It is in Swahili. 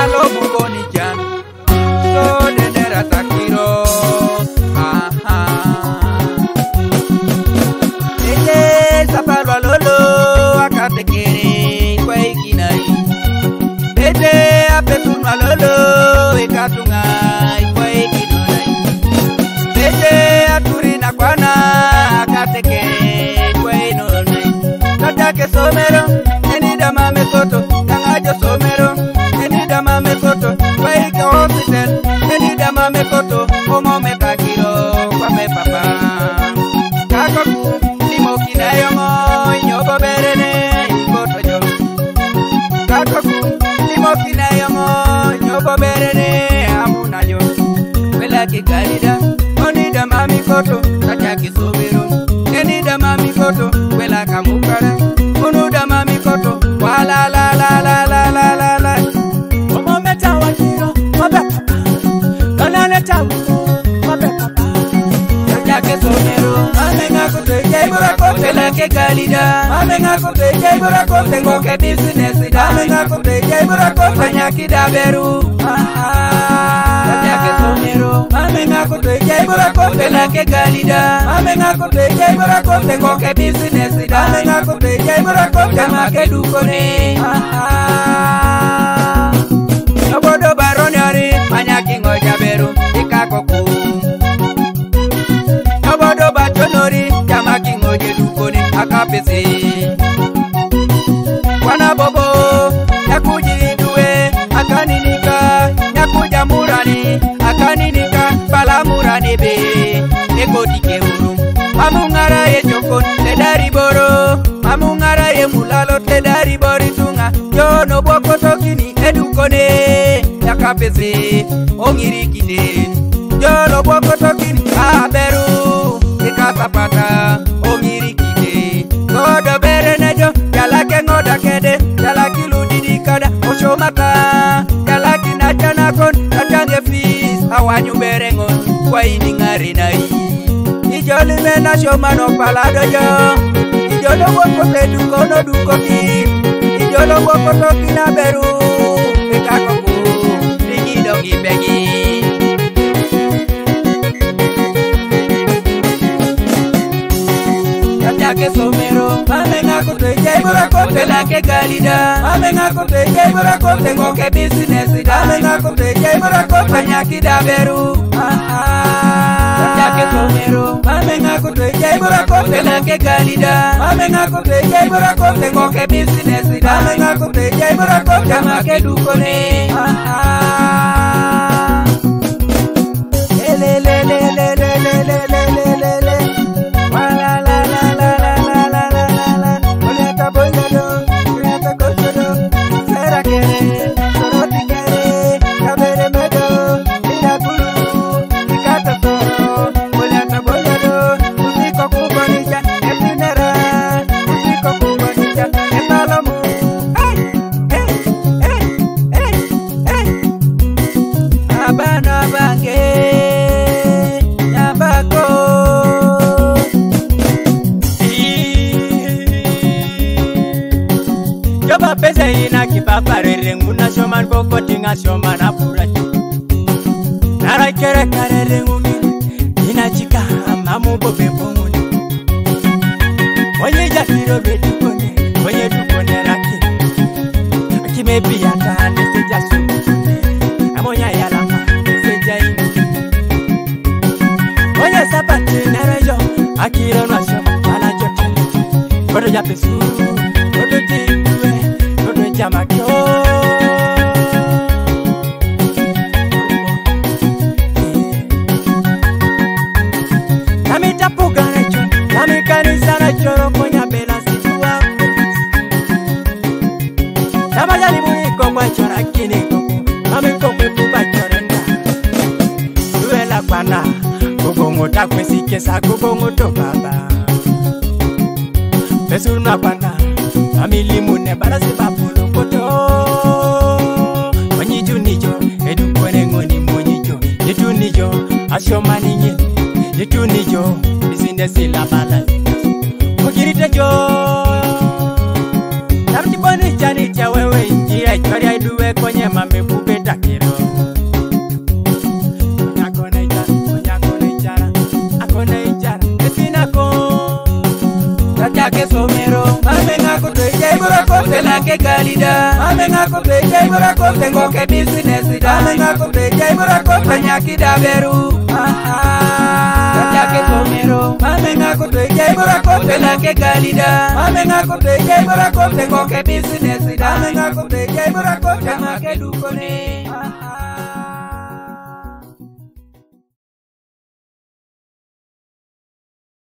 alo bugoni jan so dendera takiro Sapalwa lolo akatekere kwa ikinai Bete apetunwa lolo ikatunga kwa ikinai Bete aturina kwana akatekere kwa inonai Natake somero enida mame soto Nangajo somero enida mame soto Kwa ika hospital enida mame soto Omo metakiro kwa mepapa Kakoku Kinayongo nyobo berene ikoto jo Kakoku limo kinayongo nyobo berene amuna jo Wela kikalida onida mami koto Kachaki sobero enida mami koto Wela kamukara unuda mami koto Wala la la la la la la la Omo meta wakiro wabe papa Kanane tawu wabe papa Kachaki sobero Amenga kote Burakote la ke kalida amenga kote jai burakote ngoke business da amenga kote jai burakote nyaki da beru ke somero amenga kote jai burakote la ke kalida amenga kote jai burakote ngoke business da amenga kote jai burakote make dukone obodo baroni ari anyaki ngoja beru ikakoko obodo batonori jamaki ngoje dukoni akapese wana bobo yakujidue akaninika yakuja murani akaninika pala murani be ekodike uru mamungara ye jokon tedari boro mamungara ye mulalo tedari bori tunga yono boko tokini edukone yakapese ongirikide yono boko tokini aberu ikasapata ongirikide godo berenejo yalake ngoda kede yalaki ludidikada oshomata yalaki nachanakon nachange fis awanyu berengon kwa ini ngari nai ijoli mena shomano palado jo ijolo woko te duko no duko ki ijolo woko toki na beru ikakoku rigidongi begi ke somero amenga kote jai burakote la ke kalida amenga kote jai burakote ngoke business da amenga kote jai burakote nyaki da beru ke somero amenga kote jai burakote la ke kalida amenga kote jai burakote ngoke business da amenga kote jai burakote make dukone le le le le le le le le le le wala la pesa ina kipaparere nguna shoman koko tinga shoman apura nara kere karere ngumi ina chika amamu bobe pomuni oye jafiro bedukone oye dukone raki akimebi yata neseja sumune amonya yalama neseja inu oye sapati narejo akiro na shoma ala jote kodo japesu kodo ji Jamakyo Namita pugarecho Namikanisa na choro konya bela situa Namajali muniko kwa chora kini koko Namiko kwepuba chorenda Duela kwana Kugongo takwe sikesa kugongo to baba Pesuru na kwana Amili mune barasi bapulo koto Onyijo nijo Edu kone ngoni monyijo Yetu nijo Asho maninye Yetu nijo Isinde sila bala Mugirite jo Namti boni chani cha wewe Njia chori aiduwe konye mame bube Sajake somero mame ngako teje burakote lake kalida mame ngako teje burakote ngoke business da mame ngako teje burakote nyaki daberu Sajake somero mame ngako teje burakote lake kalida mame ngako teje burakote ngoke business da mame ngako teje burakote make dukone